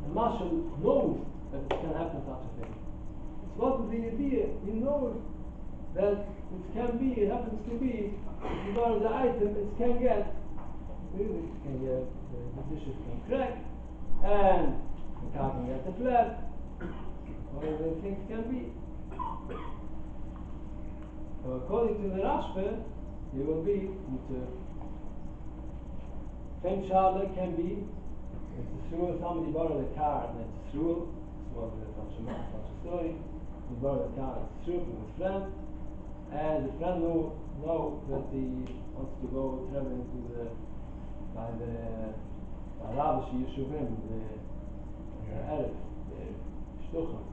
and Marshall knows that it can happen such a thing. It's what is the idea? He knows that it can be, it happens to be, if you borrow the item, it can get, the dishes can crack, and the car can get a flat, whatever the things can be. So according to the Rashba, you will be same Shala can be, it's a shul, somebody borrowed a car and it's a shul, this was such a story, he borrowed a car and it's a shul from his friend, and his friend know that he wants to go traveling to by Arabic Yeshuvim, the Arab, the Shtuchim.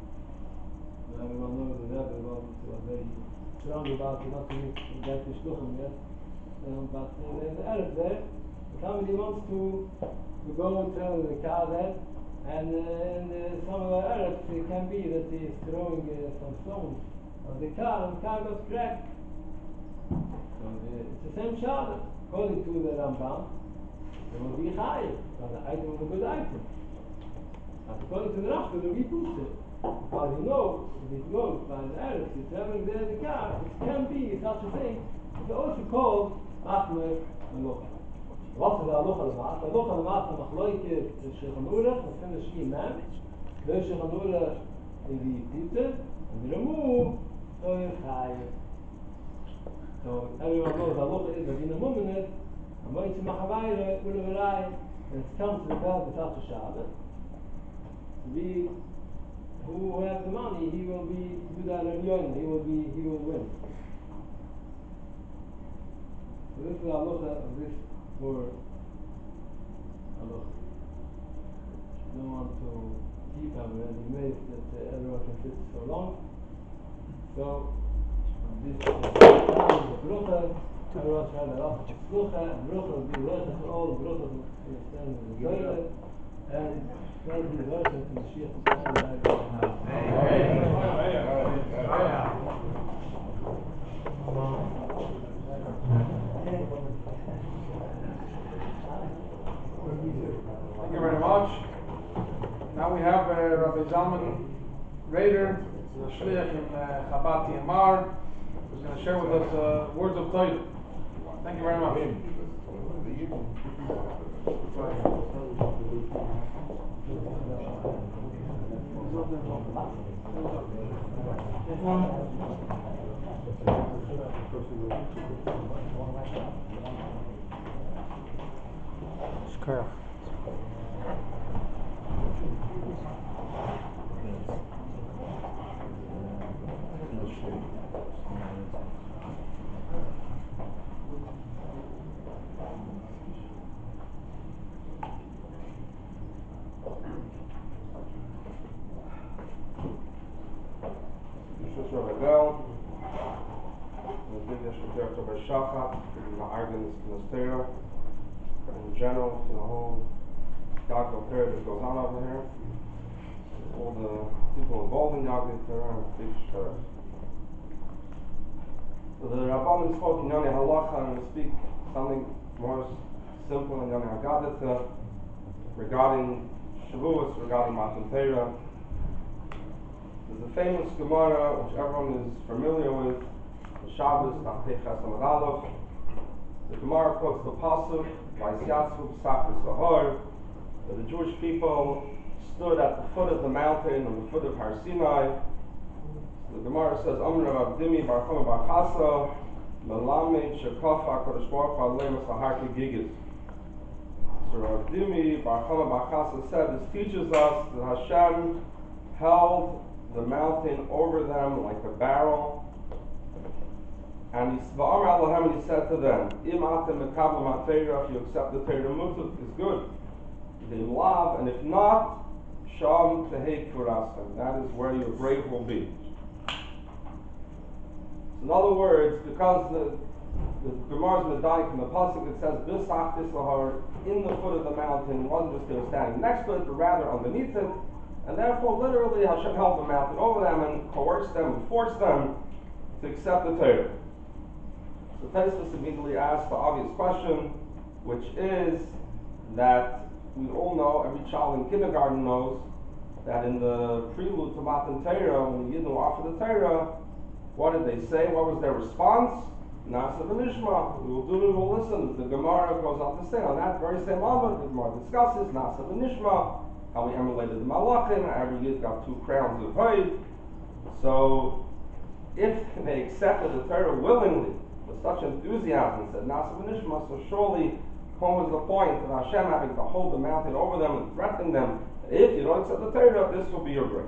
Everyone knows the Rebbe was very strong about not to get the Shtuchim yet, but there's an Arab there. Somebody wants to go and travel in the car there, and some of the Arabs, it can be that he is throwing some stones on the car, and the car got cracked. So it's the same shot. According to the Rambam, there will be high, because the item was a good item. But according to the Rashba, there will be boosted. Because you know, if it goes by the Arabs, you're traveling there in the car, it can be such a thing. It's also called Achmer Melocha. What's the Aloha Lamat? The Aloha Lamat is a machloike Shechanura, and finish Imam. The Shechanura in the Tite, and the Ramu, so you're high. So everyone knows Aloha is a Dina Muminet, and when it's a Machavayra, Ulaverai, and it comes to the bell without a Shabbat. Who has the money, he will be Yudan Rabyon, he will win. So this is the Aloha of this. For Allah. Don't want to keep having amazed that everyone can sit so long. So this is the Brucha. Everyone should have a lot of Brucha, and Brucha will be worth for all the Brucha to understand the Torah, and that will be worth to Mashiach. Thank you very much. Now we have Rabbi Zalman Rader, the Shliach in Chabad Yamar, who's going to share with us words of Torah. Thank you very much. Correct. In general, the whole Yagdil Torah that goes on over here, all the people involved in Yagdil Torah and big Torah. So the Rabbanim spoke in Yoni Halacha, and we speak something more simple in Yoni Haggadah regarding Shavuos, regarding Matan Torah. There's a famous Gemara which everyone is familiar with, the Shabbos, Daf Pei Ches Amud Aleph. The Gemara quotes the pasuk, "Vayisyatzvu b'sachar sahar," that the Jewish people stood at the foot of the mountain, on the foot of Har Sinai. The Gemara says, "Amr Rav Dimi bar Chama bar Chasa, melamed shekafa Kadosh Baruch Hu aleim sahar kegigis." So Rav Dimi bar Chama bar Chasa said, this teaches us that Hashem held the mountain over them like a barrel. And he said to them, if you accept the Torah Mutut, is good. And if not, Sham Tehei Kurasem. That is where your grave will be. In other words, because the Gemara's Medaik in the Pasuk, it says, Bisach Tisahar, in the foot of the mountain, wasn't just they were standing next to it, but rather underneath it. And therefore, literally, Hashem held the mountain over them and coerced them and forced them to accept the Torah. So Tosfos immediately asks the obvious question, which is that we all know, every child in kindergarten knows, that in the prelude to Matan Torah, when the Yidden offered the Torah, what did they say? What was their response? Nasa v'nishma. We will do, we will listen. The Gemara goes on to say, on that very same moment, the Gemara discusses Nasa v'nishma, how we emulated the Malachim, every Yid got 2 crowns of hay. So, if they accepted the Torah willingly, with such enthusiasm, said Nasa v'nishma, so surely comes the point of Hashem having to hold the mountain over them and threatening them, that if you don't accept the Torah, this will be your grave.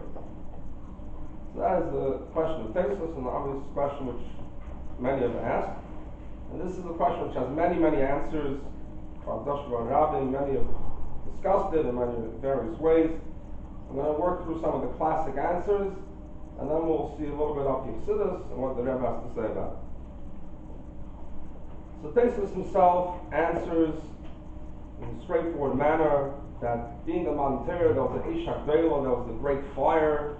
So that is the question of Tesis, and the obvious question which many have asked. And this is a question which has many, many answers. Many have discussed it in many various ways. I'm going to work through some of the classic answers, and then we'll see a little bit of Yechidus and what the Rebbe has to say about it. So Tesis himself answers in a straightforward manner that being the Monnteira, there was an Ishak Vela, there was the great fire.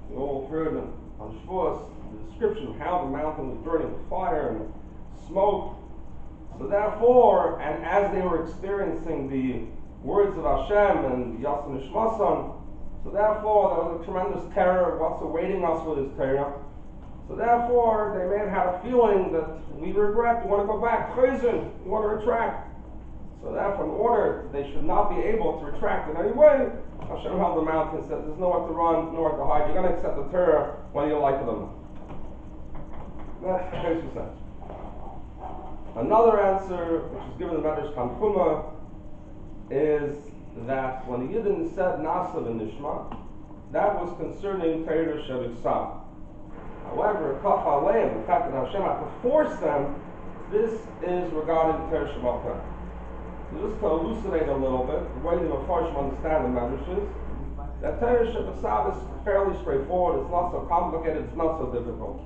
We all heard on Shavuos the description of how the mountain was burning with fire and smoke. So therefore, and as they were experiencing the words of Hashem and Yasin Ishmasan, so therefore there was a tremendous terror of what's awaiting us with this Torah. So therefore, they may have had a feeling that we regret, we want to go back, chayzin, we want to retract. So therefore, in order they should not be able to retract in any way, Hashem held them out and said, there's nowhere to run, nowhere to hide. You're going to accept the Torah whether you like it or not. That's the case with that. Another answer, which is given in the Medrash Tanchuma, is that when the Yidden said Nasa v'nishma, that was concerning Torah Sheviksav. However, Kaf Aleim, the fact that Hashem had to force them, this is regarding Torah Shabbat Peh. So just to elucidate a little bit, the way the Mepharshim understand the Medrash is that Torah Shabbat is fairly straightforward, it's not so complicated, it's not so difficult.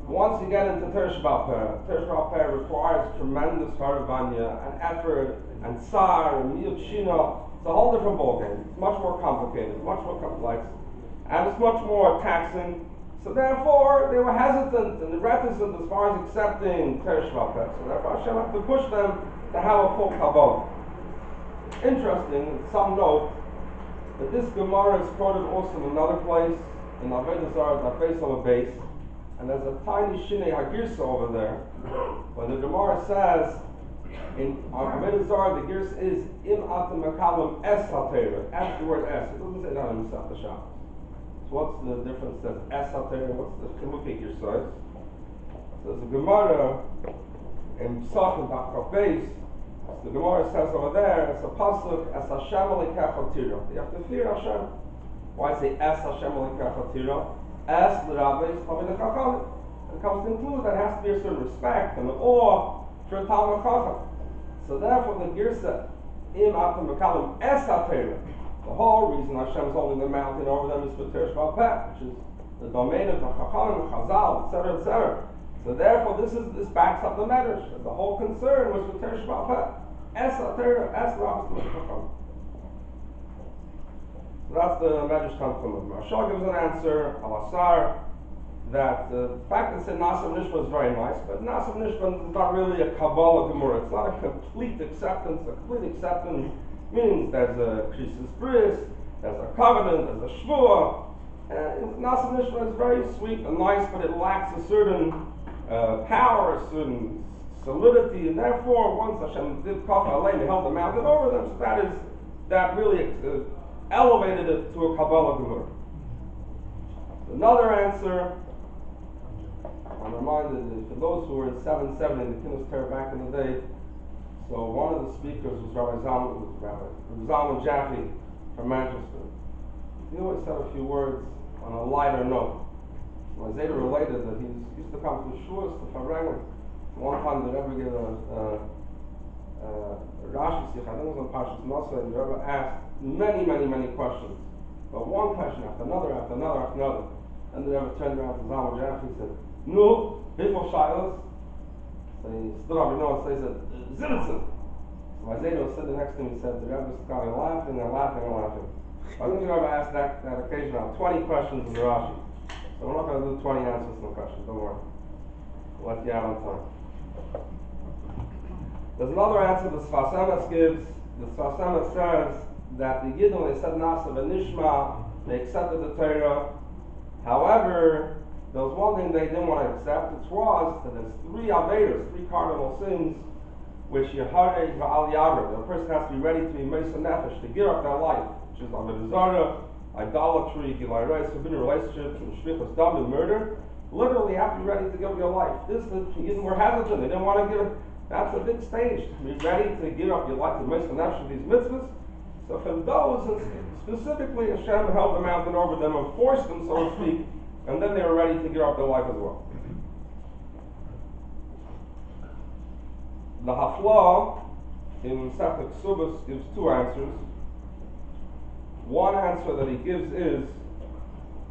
Once you get into Torah Shabbat Peh requires tremendous harabanya and effort and tsar and miyut shina. It's a whole different ballgame. It's much more complicated, much more complex, and it's much more taxing. So therefore, they were hesitant and reticent as far as accepting Torah Shabbat Peh. So therefore, Hashem had to push them to have a full kabbalah. Interesting, some note that this Gemara is quoted also in another place in Avodah Zarah, that base on a base. And there's a tiny Shinei Hagirsa over there, where the Gemara says, in Avodah Zarah, the Girsa is Im Atem Mekalim Es HaTorah. That's the word Es. It doesn't say that in Masechet Shabbos. So what's the difference? It says Es HaTorah. What's the Chilukei Girsa? So there's a Gemara in Psach and Daf Beis. The Gemara says over there, it's a pasuk Es Hashem Elokecha Tira. You have to fear Hashem. Why say Es Hashem Elokecha Tira? As the rabbis, it comes to include that has to be a certain respect and awe for a Talmud Chacham. So therefore, the Girsa Im Atem Mekalim Es HaTorah. The whole reason Hashem is holding the mountain over them is for Torah Shabbat Peh, which is the domain of the Chacham, Chazal, etc., etc. So therefore, this backs up the Medrash. The whole concern was for Torah Shabbat Peh. Es HaTorah, Es the rabbis, Chacham. So that's the Medrash Tanchuma. Marshal gives an answer, Al-Asar, that the fact that it said Nasa v'nishma is very nice, but Nasa v'nishma is not really a Kabbalah Gemara. It's not a complete acceptance. A complete acceptance means there's a Krisis Bris, there's a covenant, there's a Shvuah. And Nasa v'nishma is very sweet and nice, but it lacks a certain power, a certain solidity, and therefore, once Hashem did Kaf Aleim, he held the mountain over them, so that really elevated it to a Kabbalah Gemara. Another answer, I'm reminded that for those who were in 770 in the Kינוס Torah back in the day, so one of the speakers was Rabbi Zalman Jaffe from Manchester. He always said a few words on a lighter note. My Zeta related that he used to come to Shuas, to Farang. One time the Rebbe gave a Rashi Sikh, I think it was on Parshas Nasa, and the Rebbe asked many questions. But one question after another. And the Rebbe turned around to Zalman Jaffe and said, "No, before Shilas." So he stood up, and said, "Zimtzen." So my Zeta was sitting next to him, he said, the Rebbe started laughing. I think the Rebbe asked that occasion out 20 questions in the Rashi. So we're not going to do 20 answers to the questions, don't worry. We'll let you out on time. There's another answer the Sfas Emes gives, the Sasana says that the Yidden, when they said Nasa v'Nishma, they accepted the Torah. However, there was one thing they didn't want to accept, which was that there's three Averas, three cardinal sins, which Yeharei v'al Yavra. The person has to be ready to be Mesa Nefesh, to give up their life, which is Avodah Zarah, idolatry, Gilai Reis, forbidden relationships, and Shvichas Dam, and murder. Literally, you have to be ready to give up your life. This, the Yidden were hesitant. They didn't want to give it. That's a big stage, to be ready to give up your life to Mesa Nefesh of these mitzvahs. So from those, specifically, Hashem held the mountain over them and forced them, so to speak, and then they were ready to give up their life as well. The Hafla in Sefek Subas gives two answers. One answer that he gives is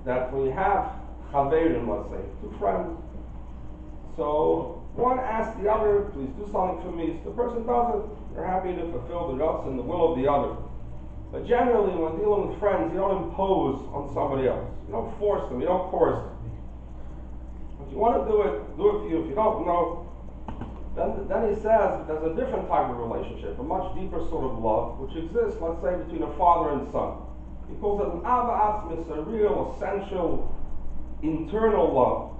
that when you have Chaverim, let's say, two friends, so one asks the other, please do something for me. So the person does it, they're happy to fulfill the ruts and the will of the other. But generally, when dealing with friends, you don't impose on somebody else. You don't force them, you don't coerce them. If you want to do it for you. If you don't know, then he says there's a different type of relationship, a much deeper sort of love, which exists, let's say, between a father and son. He calls it an Ava Atzmis, a real, essential, internal love.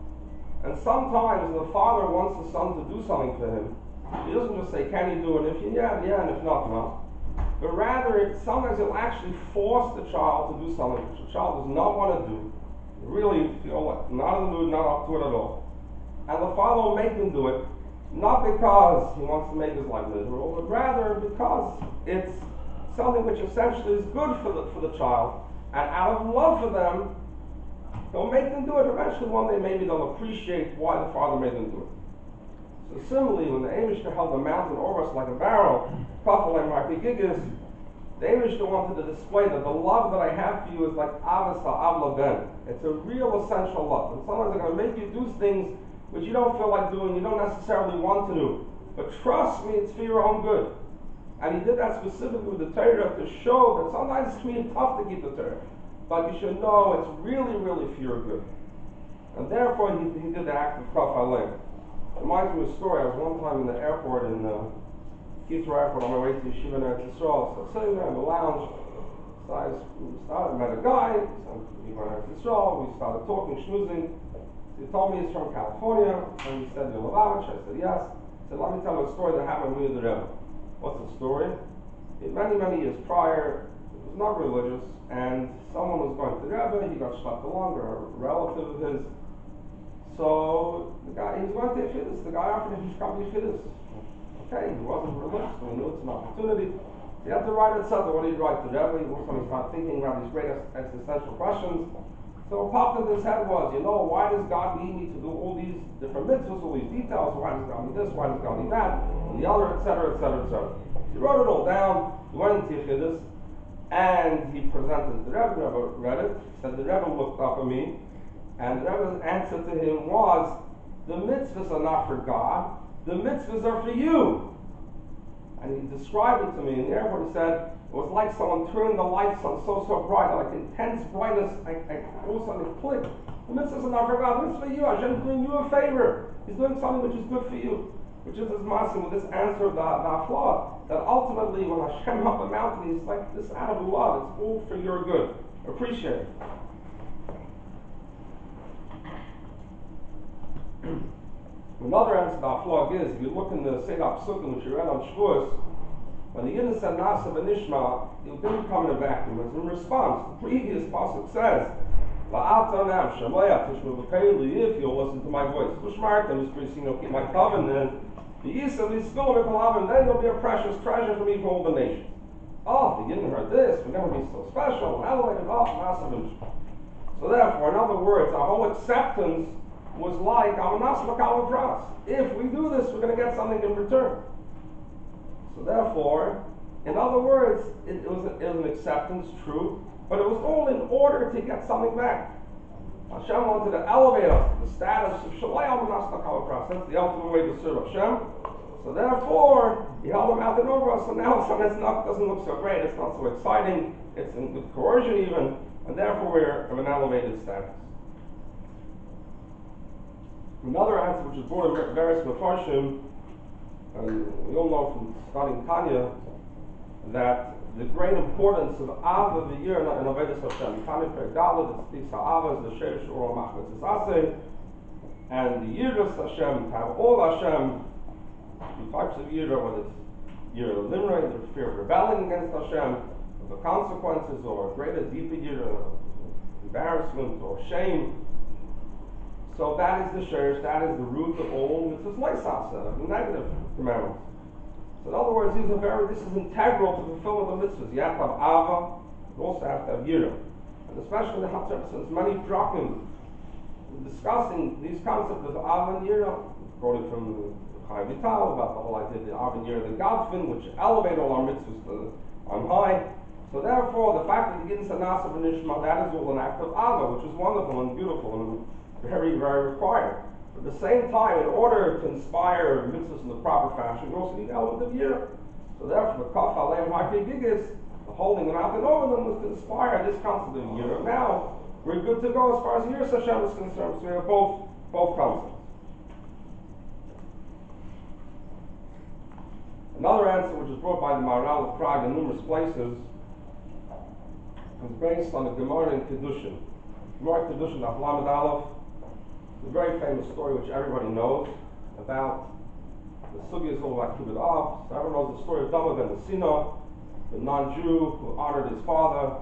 And sometimes the father wants the son to do something for him. He doesn't just say, can you do it? If you, yeah, and if not, no. But rather, sometimes he'll actually force the child to do something which the child does not want to do. You really feel like not in the mood, not up to it at all. And the father will make him do it, not because he wants to make his life miserable, but rather because it's something which essentially is good for the child. And out of love for them, he'll make them do it. Eventually, one day, maybe they'll appreciate why the father made them do it. So similarly, when the Eibishter held the mountain over us like a barrel, the Eibishter wanted to display that the love that I have for you is like Avas ha'Avla Ben. It's a real essential love. And sometimes they're going to make you do things which you don't feel like doing, you don't necessarily want to do. But trust me, it's for your own good. And he did that specifically with the Torah to show that sometimes it's really tough to keep the Torah. But you should know it's really, really for your good. And therefore he did the act of Kaf Halem. It reminds me of a story. I was one time in the airport in Heathrow Airport on my way to Yeshiva in Eretz Yisrael. So sitting there in the lounge, so I met a guy, some people in Eretz Yisrael, we started talking, schmoozing. So he told me he's from California, and he said, you're Lubavitch? I said, yes. He said, let me tell you a story that happened with the Rebbe. What's the story? Many, many years prior, it was not religious, and someone was going to the Rebbe, he got schlepped along, or a relative of his. So the guy, he was going to a Chiddush. The guy offered him to come to Chiddush. Okay, he wasn't religious, so he knew it's an opportunity. He had to write it something. What did he write to the Rebbe? He was going to start thinking about these great existential questions. So what popped into his head was, why does God need me to do all these different mitzvahs, all these details? Why does God need this? Why does God need that? And the other, etc., etc., etc. He wrote it all down. He went into Chiddush, and he presented it to the Rebbe. The Rebbe read it. Said the Rebbe looked up at me. And the Rebbe's answer to him was, the mitzvahs are not for God, the mitzvahs are for you. And he described it to me in the airport. He said, it was like someone turning the lights on so bright, like intense brightness, all of a sudden it clicked. The mitzvahs are not for God, the mitzvahs are for you. Hashem is doing you a favor. He's doing something which is good for you. Which is his masim with this answer of the Hafla, that ultimately when Hashem up the mountain, he's like, this out of love, it's all for your good. Appreciate it. Another answer to our flog is, if you look in the Seder Psukim, which you read on Shavuos, when the Yidden said Nasa v'Nishma, it didn't come in a vacuum. It's in response. The previous pasuk says, if you'll listen to my voice, keep my covenant, then you'll be a precious treasure to me for all the nations. Oh, the Yidden heard this, we're going to be so special, elevated, Nasa v'Nishma. So therefore, in other words, our whole acceptance was like Amanas Makal Pras. If we do this, we're going to get something in return. So therefore, in other words, it was an acceptance, true, but it was all in order to get something back. Hashem wanted to elevate us to the status of Shalai Amanas Makal Pras. That's the ultimate way to serve Hashem. So therefore, he held the mountain over us, and now it doesn't look so great, it's not so exciting, it's in good coercion even, and therefore we're of an elevated status. Another answer, which is brought in various Mefarshim, and we all know from studying Tanya, that the great importance of Ava v'Yira in Avodas Hashem. Tani Perek it speaks how Ava is the Sheish Ur Machnas Aseh, and the Yiras Hashem, to have all Hashem, two types of Yira, whether it's Yira Limrei, the fear of rebelling against Hashem, of the consequences, or a greater, deeper Yira, embarrassment or shame. So that is the Sheish, that is the root of all mitzvahs Leisasa, the negative commandments. So in other words, this is integral to the fulfillment of mitzvahs. You have to have Ava, you also have to have Yira. And especially the Hatzer, since many Prakim discussing these concepts of Ava and Yira, quoted from Chaim Vital about the whole idea of the Ava and Yira, the Godfin, which elevate all our mitzvahs on high. So therefore, the fact that you get into Nasa v'Nishma, that is all an act of Ava, which is wonderful and beautiful and very, very required. But at the same time, in order to inspire mitzvahs in the proper fashion, you also need an element of Yira. So therefore, the Kaf Aleim Haki Gigis, the holding them out and over them, was to inspire this concept of Yira. Now, we're good to go as far as Yiras Hashem is concerned. So we have both concepts. Another answer, which is brought by the Maharal of Prague in numerous places, is based on the Gemara in Kedushin. Gemara Kedushin, Daf Lamed Aleph, the very famous story which everybody knows about the Sugi is all about Kibbutz Av. So everyone knows the story of Dama ben Sina, the non-Jew who honored his father.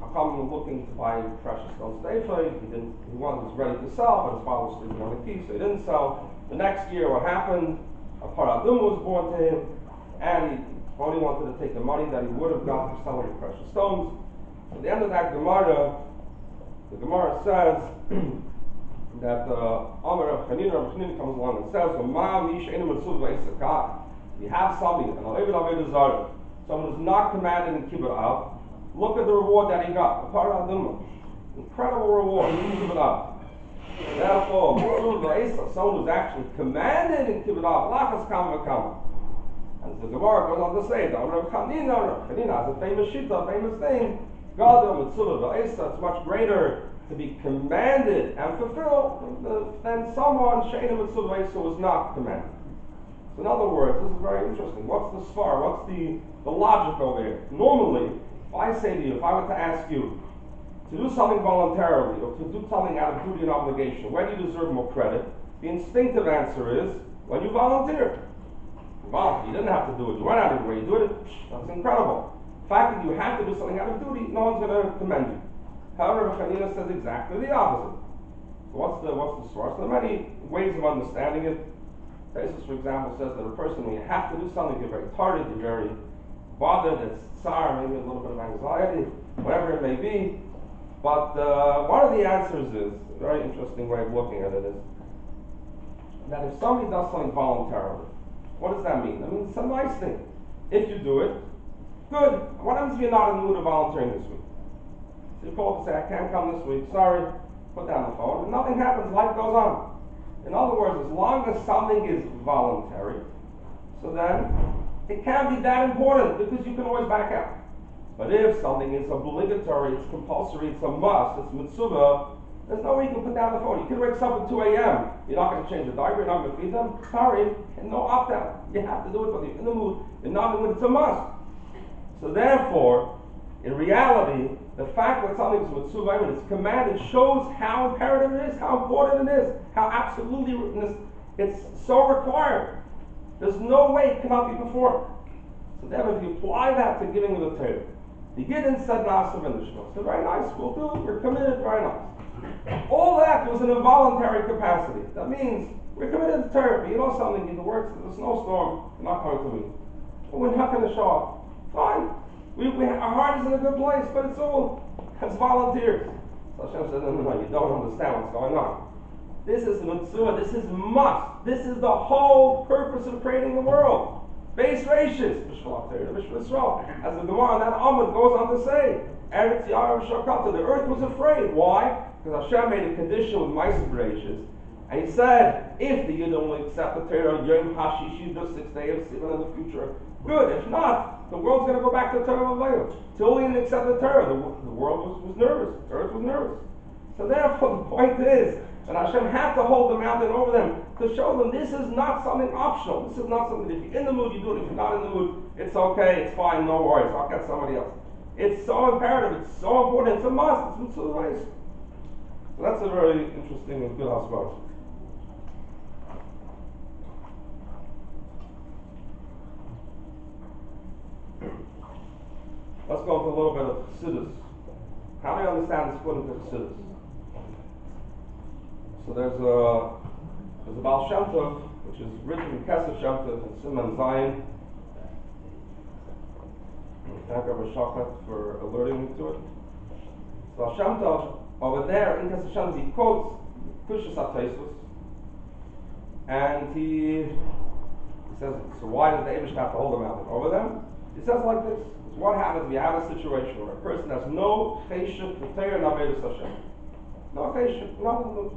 Chacham was looking to buy precious stones to Ephraim. He was ready to sell, but his father was sleeping on the key, so he didn't sell. The next year, what happened? A Paradum was born to him, and he only wanted to take the money that he would have got for selling the precious stones. At the end of that Gemara, the Gemara says that Amar Rav Chanina comes along and says, you have somebody, someone who's not commanded in Kibbutz Av, look at the reward that he got. Incredible reward in Kibbutz Av. Therefore, someone who's actually commanded in Kibbutz Av, lachas kama v'kama. And the Gemara goes on to say, Rav Chanina has a famous shita, a famous thing. It's much greater to be commanded and fulfilled than someone she'einu mitzvah who is not commanded. So in other words, this is very interesting. What's the svar? What's the logic over here? Normally, if I say to you, if I were to ask you to do something voluntarily or to do something out of duty and obligation, where do you deserve more credit? The instinctive answer is when you volunteer. You didn't have to do it. You went out of your way. You do it. That's incredible. The fact that you have to do something out of duty, no one's going to commend you. However, Chanina says exactly the opposite. So what's the source? There are many ways of understanding it. Tesis, for example, says that a person, when you have to do something, you're very tired, you're very bothered, it's tsar, maybe a little bit of anxiety, whatever it may be. But one of the answers is, a very interesting way of looking at it is, that if somebody does something voluntarily, what does that mean? I mean, it's a nice thing. If you do it, good. What happens if you're not in the mood of volunteering this week? So you call up and say, I can't come this week, sorry, put down the phone, and nothing happens, life goes on. In other words, as long as something is voluntary, so then it can't be that important because you can always back out. But if something is obligatory, it's compulsory, it's a must, it's mitzvah, there's no way you can put down the phone. You can wake up at 2 a.m. You're not going to change the diaper, you're not going to feed them. Sorry, and no opt-out. You have to do it whether you're in the mood, you're not in the mood, it's a must. So therefore, in reality, the fact that something is mitzvah and it's commanded shows how imperative it is, how important it is, how absolutely it's so required. There's no way it cannot be performed. So therefore, if you apply that to giving of the Torah, the Yidden said Nasa v'Nishma. So very nice, we'll do it, we're committed, very nice. All that was in a voluntary capacity. That means we're committed to Torah, but you know something, in the works of the snowstorm, you're not going to meet. We're not going to show up. Fine. Our heart is in a good place, but it's volunteers. So Hashem said, no, you don't understand what's going on. This is mitzvah, this is must. This is the whole purpose of creating the world. Base ratios, as the Gemara on that Amud goes on to say, Eretz Yarav Shakata, the earth was afraid. Why? Because Hashem made a condition with Ma'aseh Bereshis, and he said, if the Yid only accept the Torah, Yom HaShishi, the 6th day of Sivan in the future, good. If not, the world's going to go back to the Torah of Leah. Till we didn't accept the Torah, the world was nervous, the earth was nervous. So therefore, the point is that Hashem had to hold the mountain over them to show them this is not something optional. This is not something, if you're in the mood, you do it. If you're not in the mood, It's okay, it's fine, no worries, I'll get somebody else. It's so imperative, it's so important, it's a must, it's two ways. So that's a very interesting and good hasbara. Let's go into a little bit of Chassidus. How do you understand the split into Chassidus? So there's a Baal Shem Tov, which is written in Kesef Shem Tov and Siman Zion. Thank Rabbi Shachat for alerting me to it. So Baal Shem Tov, over there in Kesef Shem Tov, he quotes Kushas HaTaisus, and he says, so why does the Eibush have to hold the mountain over them? He says like this. What happens if you have a situation where a person has no cheshek to Torah and Avodas Hashem? No cheshek, not in the mood.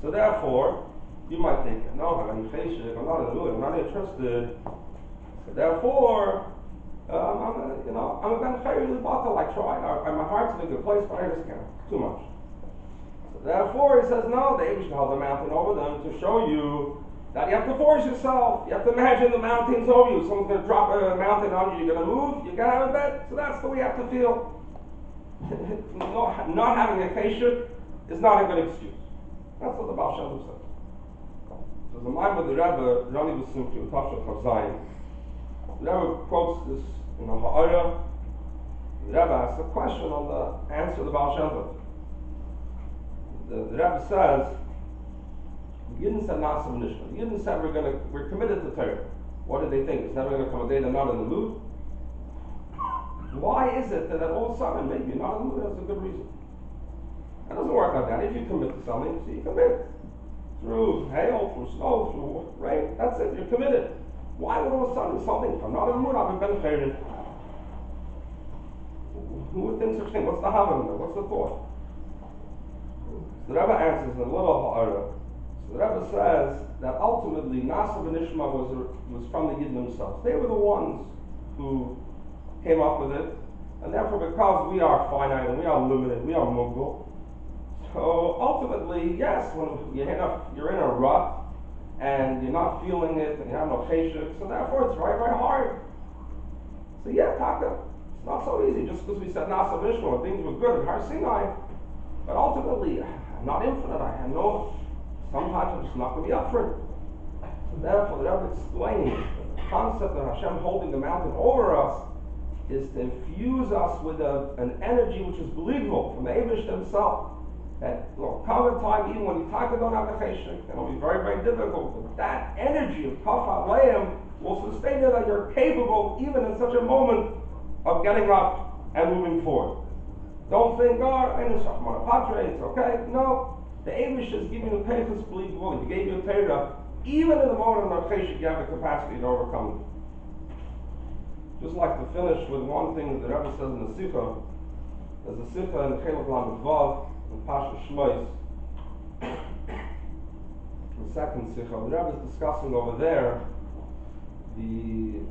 So therefore, you might think, no, I'm in cheshek, I'm not in the mood, I'm not interested. So therefore, I'm a ben chayil bottle, I tried, my heart's in a good place, but I just can't, too much. So therefore, he says, no, the Eibush held the mountain over them to show you that you have to force yourself. You have to imagine the mountains over you. Someone's going to drop a mountain on you. You're going to move. You got out of bed. So that's the way you have to feel. Not having a cheshek is not a good excuse. That's what the Baal Shem Tov says. So the mind of the Rebbe, Rani B'Simchi, Tafshat Chazayim, the Rebbe quotes this in the Ha'ara. The Rebbe asks a question on the answer of the Baal Shem Tov. The Rebbe says, Yidden said Nasa V'Nishma. Yidden said we're committed to Torah. What did they think? It's never going to come a day they're not in the mood? Why is it that all of a sudden maybe you're not in the mood? That's a good reason. It doesn't work like that. If you commit to something, so you commit. Through hail, through snow, through rain, that's it, you're committed. Why would all of a sudden something, if I'm not in the mood, I've been benefited? Who would think such a thing? What's the havam there? What's the thought? The Rebbe answers in a little ha'ara. The Rebbe says that ultimately Nasa V'Nishma was from the Yidden themselves. They were the ones who came up with it, and therefore because we are finite and we are limited, we are mugdal. So ultimately, yes, when you're in a rut and you're not feeling it and you have no cheshek, so therefore it's very, very hard. So yeah, Taka, it's not so easy just because we said Nasa V'Nishma when things were good at Har Sinai, but ultimately I'm not infinite. I have no. Sometimes I'm just not going to be up for it. So therefore, the Rebbe explains that the concept of Hashem holding the mountain over us is to infuse us with an energy which is believable from the Eibush himself. That will come a time even when you don't have the cheshek, it'll be very, very difficult. But that energy of Kaf HaLeim will sustain you that you're capable, even in such a moment, of getting up and moving forward. Don't think, it's okay. No. The Eibush is giving you patience, believable. He gave you a Torah. Even in the moment of cheshek, you have the capacity to overcome it. Just like to finish with one thing that the Rebbe says in the Sikha. There's a Sikha in Chelek Lamed Vav in Pasha Shmois. The second Sikha, the Rebbe is discussing over there the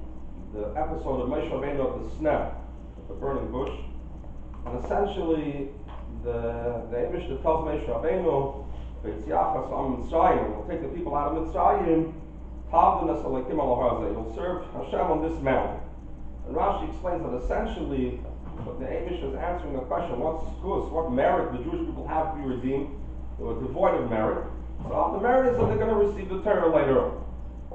episode of Moshe Rabbeinu at the sneh, at the burning bush, and essentially. The Eibush that tells Moshe Rabbeinu, "V'tziachas am Mitzrayim," will take the people out of Mitzrayim. Tavdunas alekim al harzeh. You'll serve Hashem on this mountain. And Rashi explains that essentially, the Eibush is answering the question: what merit the Jewish people have to be redeemed? They were devoid of merit. So the merit is that they're going to receive the Torah later on.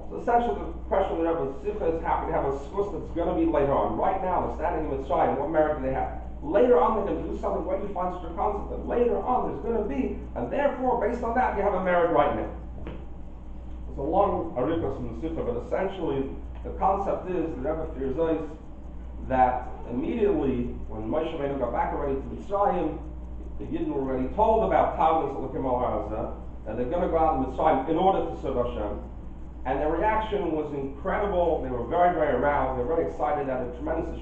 So essentially, the question of the Rebbe Simcha is happy to have a schus that's going to be later on. Right now, they're standing in Mitzrayim. What merit do they have? Later on, they're going to do something. Where do you find such a concept? That later on, there's going to be, and therefore, based on that, you have a merit right now. It's a long arikas from the Sikha, but essentially, the concept is the Rebbe fears that immediately, when Moshe Rabbeinu got back already to Mitzrayim, the Yidden were already told about Tavlis Elokim Al Harazeh, and they're going to go out to Mitzrayim in order to serve Hashem. And their reaction was incredible. They were very, very aroused. They were very excited, had a tremendous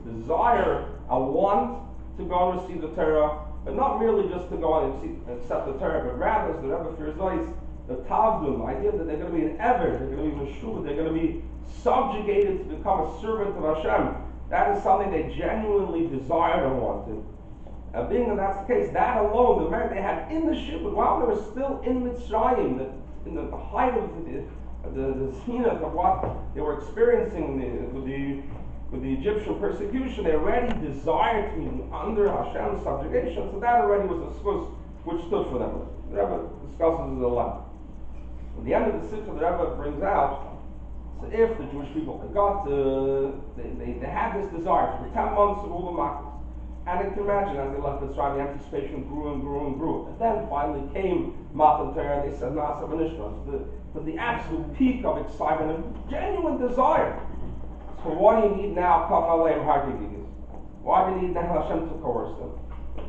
desire, a want to go and receive the Torah, but not merely just to go and accept the Torah, but rather, as the Rebbe fears, the Tavdun, the idea that they're going to be an Ever, they're going to be Meshuva, they're going to be subjugated to become a servant of Hashem. That is something they genuinely desired and wanted. And being that that's the case, that alone, the merit they had in the ship, while they were still in Mitzrayim, in the height of the zenith of what they were experiencing with the Egyptian persecution. They already desired to be under Hashem's subjugation, so that already was a source which stood for them. The Rebbe discusses it a lot. At the end of the Sikha, the Rebbe brings out, so if the Jewish people they had this desire for the 10 months of all the Makkos, and you can imagine as they left Mitzrayim, the anticipation grew and grew and grew. And then finally came Matan and they said, Nasa V'nishmas, the absolute peak of excitement and genuine desire. So what do you need now? Kaf Aleim Hagigigis. Why do you need now Hashem to coerce them?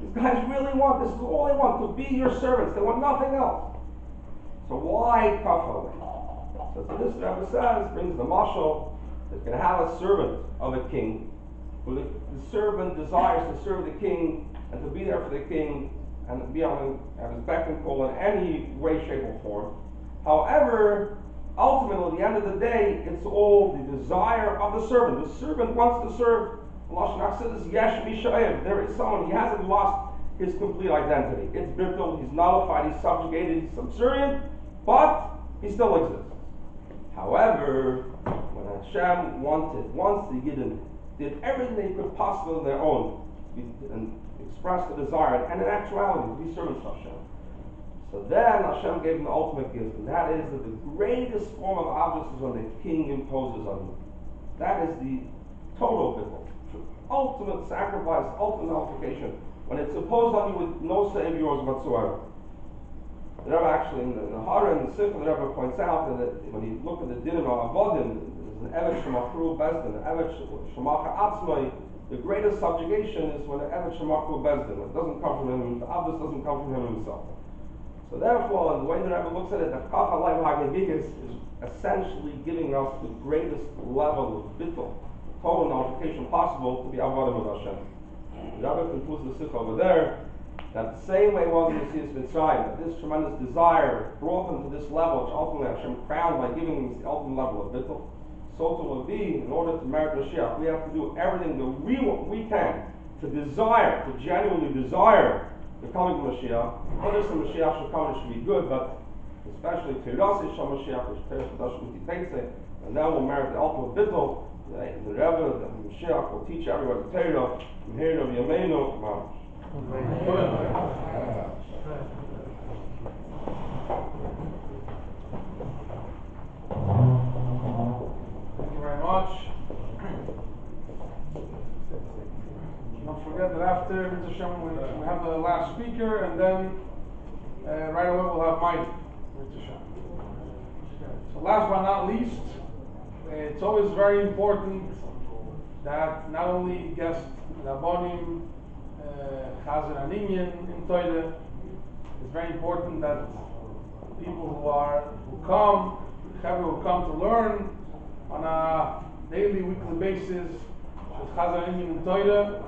These guys really want, this is all they want, to be your servants. They want nothing else. So why Kaf Aleim? So this Rebbe says, brings the mashal, that can have a servant of a king, who the servant desires to serve the king and to be there for the king and to be on his beck and call in any way, shape, or form. However, ultimately, at the end of the day, it's all the desire of the servant. The servant wants to serve. Lashon HaChassidus, Yesh Mishayev. There is someone, he hasn't lost his complete identity. It's bittul, he's nullified, he's subjugated, he's subservient, but he still exists. However, when Hashem once the Yidden did everything they could possibly on their own and express the desire, and in actuality, to be servants of Hashem. So then Hashem gave them the ultimate gift, and that is that the greatest form of obedience is when the king imposes on you. That is the total bittul, ultimate sacrifice, ultimate nullification, when it's imposed on you with no say of yours whatsoever. The Rebbe actually, in the Hara and the Sikha, the Rebbe points out that when you look at the Dinim of Avodim, there's an Evet Shemakru Bezdin, an Evet Shemacha Atzmai. The greatest subjugation is when the Evet Shemakru Bezdin. It doesn't come from him, the Abbas doesn't come from him himself. So therefore, the way the Rebbe looks at it, the Kaf Halayim Hagevigas is essentially giving us the greatest level of bittul, total nullification possible to be Avodim of Hashem. The Rebbe concludes the Sikha over there, that the same way it was in the Yetzias Mitzrayim, that this tremendous desire brought them to this level, which ultimately Hashem crowned by giving them the ultimate level of bittul. So to will be, in order to merit Mashiach, we have to do everything that we can to desire, to genuinely desire the coming of Mashiach. Not just the Mashiach should come and should be good, but especially Teirasi Shal Mashiach, which Teirasi Shal Mashiach, and then we'll merit the ultimate bittul. The Rebbe, the Mashiach will teach everyone the Torah, from here of Yameinu, Mamash. Thank you very much. Don't forget that after Mitzvah Shem we have the last speaker, and then right away we'll have Mike. Mitzvah Shem. So last but not least, it's always very important that not only guest Rabbonim, Chazer and Inyan in Torah, it's very important that people who come to learn on a daily, weekly basis with Chazer and Inyan in Torah,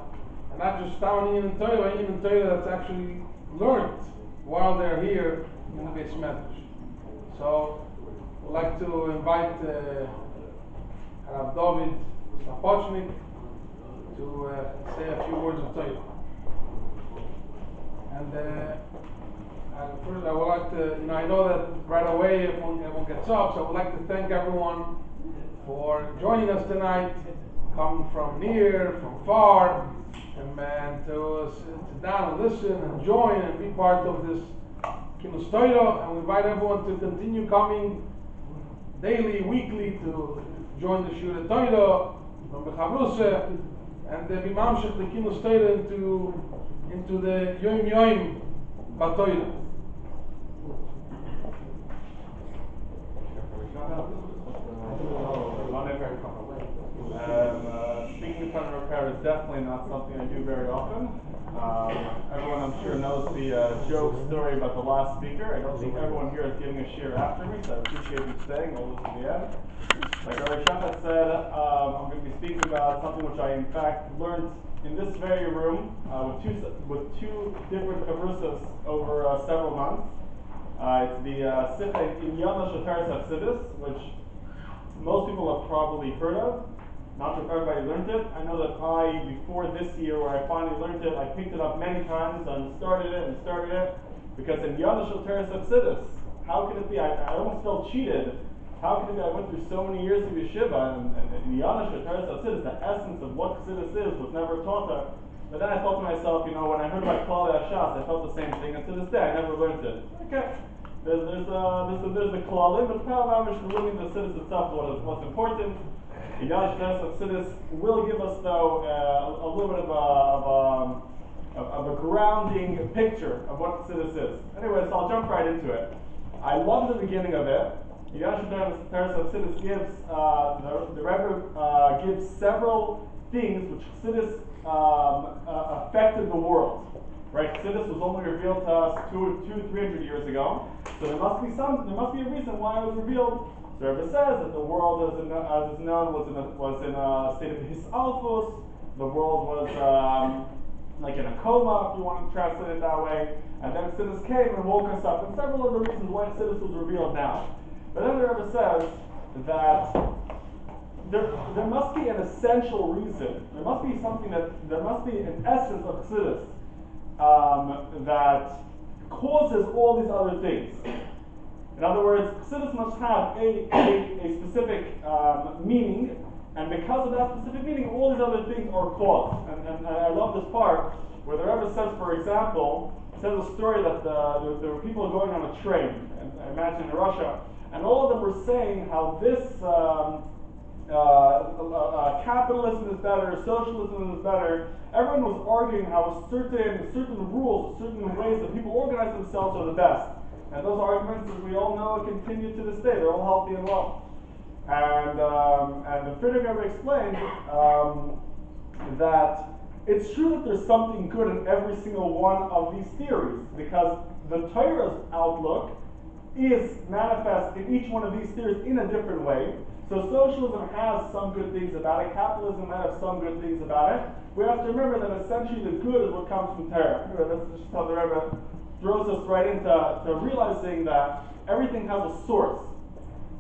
and not just Tam Inyan in Torah, but Inyan in Torah that's actually learned while they're here in the Beis Medrash. So I'd like to invite Rav David Sapochnik to say a few words of Torah. And first I would like to, I know that right away everyone gets up, so I would like to thank everyone for joining us tonight, coming from near, from far, and to sit down and listen and join and be part of this Kינוס Torah, and we invite everyone to continue coming daily, weekly, to join the Shura Torah from the Chavruse, and be mamshech the Kינוס Torah into the Yom Yom Batoira. Speaking in front of a crowd is definitely not something I do very often. Everyone, I'm sure, knows the joke story about the last speaker. I don't think everyone here is giving a shir after me, so I appreciate you staying all the way to the end. Like Rabbi Shachat said, I'm going to be speaking about something which I, in fact, learned in this very room with two different kavrusas over several months. It's the Sikha in Yom Shataris, which most people have probably heard of. Not sure if everybody learned it. I know that before this year, where I finally learned it, I picked it up many times and started it, because in Yom Shataris, how could it be? I almost felt cheated How can it be I went through so many years of yeshiva and the Yanash Chassidus, the essence of what Chassidus is, was never taught her. But then I thought to myself, when I heard about Klal Shas, I felt the same thing, and to this day I never learned it. Okay, there's the Klalim, but Pal learning the Chassidus itself is what's important. The Yanash Chassidus will give us though a little bit of a grounding picture of what Chassidus is. Anyway, so I'll jump right into it. I love the beginning of it. The Chassidus gives the Rebbe gives several things which Chassidus affected the world. Right? Chassidus was only revealed to us 300 years ago. So there must be a reason why it was revealed. The Rebbe says that the world, as is known, was in a state of hisalfus. The world was like in a coma, if you want to translate it that way. And then Chassidus came and woke us up. And several other reasons why Chassidus was revealed now. But then the Rebbe says that there must be an essential reason. There must be an essence of Chassidus that causes all these other things. In other words, Chassidus must have a specific meaning, and because of that specific meaning, all these other things are caused. And I love this part where the Rebbe says, for example, says a story that there were people going on a train, I imagine in Russia, and all of them were saying how this capitalism is better, socialism is better. Everyone was arguing how certain rules, certain ways that people organize themselves are the best. And those arguments, as we all know, continue to this day. They're all healthy and well. And the Friedrich Rebbe explained that it's true that there's something good in every single one of these theories, because the Torah's outlook is manifest in each one of these theories in a different way. So socialism has some good things about it, capitalism might have some good things about it. We have to remember that essentially the good is what comes from Torah. That's just how the Rebbe throws us right into realizing that everything has a source.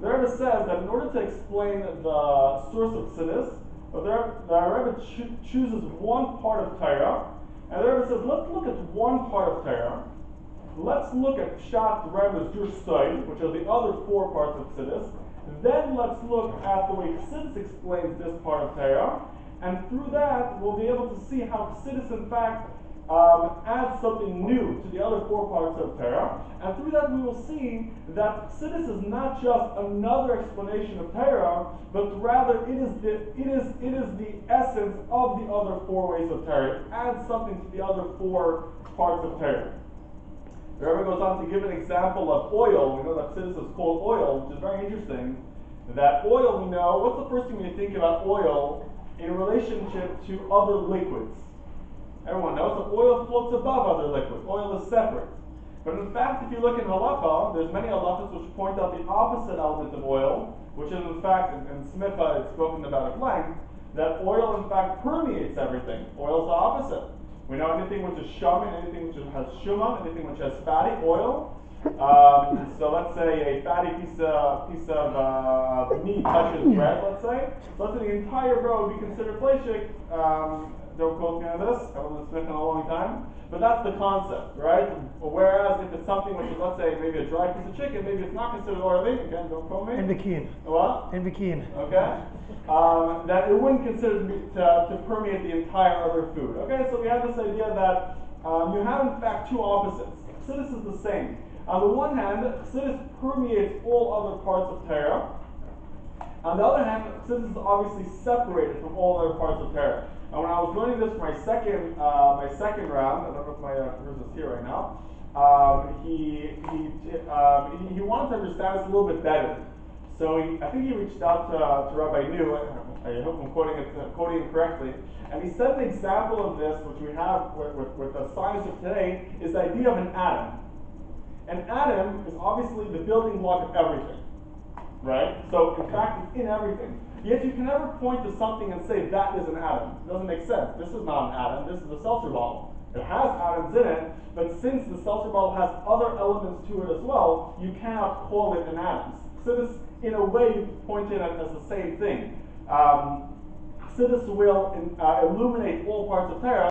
The Rebbe says that in order to explain the source of Chassidus, the Rebbe chooses one part of Torah, and the Rebbe says, let's look at one part of Torah. Let's look at Pshat, Rebbe's Durstoy, which are the other four parts of Chassidus. Then let's look at the way Chassidus explains this part of Torah, and through that we'll be able to see how Chassidus in fact adds something new to the other four parts of Torah, and through that we will see that Chassidus is not just another explanation of Torah, but rather it is the essence of the other four ways of Torah. It adds something to the other four parts of Torah. The Rebbe goes on to give an example of oil. We know that Chassidus is called oil, which is very interesting. That oil, we know, what's the first thing we think about oil in relationship to other liquids? Everyone knows that oil floats above other liquids. Oil is separate. But in fact, if you look in halacha, there's many halachas which point out the opposite element of oil, which is in fact, in Smicha it's spoken about at length, that oil in fact permeates everything. Oil is the opposite. We know anything which is shaman, anything which has shuman, anything which has fatty oil. So let's say a fatty piece of meat touches bread, let's say. So let's say the entire bread would be considered fleshik. Don't quote me on this, I haven't been in a long time. But that's the concept, right? Whereas if it's something which is, let's say, maybe a dry piece of chicken, maybe it's not considered oily. Again, don't quote me. In Bikin. What? In Bikin. Okay. That it wouldn't consider to permeate the entire other food. Okay, so we have this idea that you have in fact two opposites. Chassidus is the same. On the one hand, Chassidus permeates all other parts of Torah. On the other hand, Chassidus is obviously separated from all other parts of Torah. And when I was learning this for my second round, I don't know if my Cruz is here right now. He wanted to understand this a little bit better. So I think he reached out to Rabbi New. I hope I'm quoting him correctly. And he said an example of this, which we have with the science of today, is the idea of an atom. An atom is obviously the building block of everything, right? So in fact, it's in everything. Yet you can never point to something and say that is an atom. It doesn't make sense. This is not an atom. This is a seltzer bottle. It has atoms in it, but since the seltzer bottle has other elements to it as well, you cannot call it an atom. Chassidus, in a way, pointed at it as the same thing. Chassidus will illuminate all parts of Torah.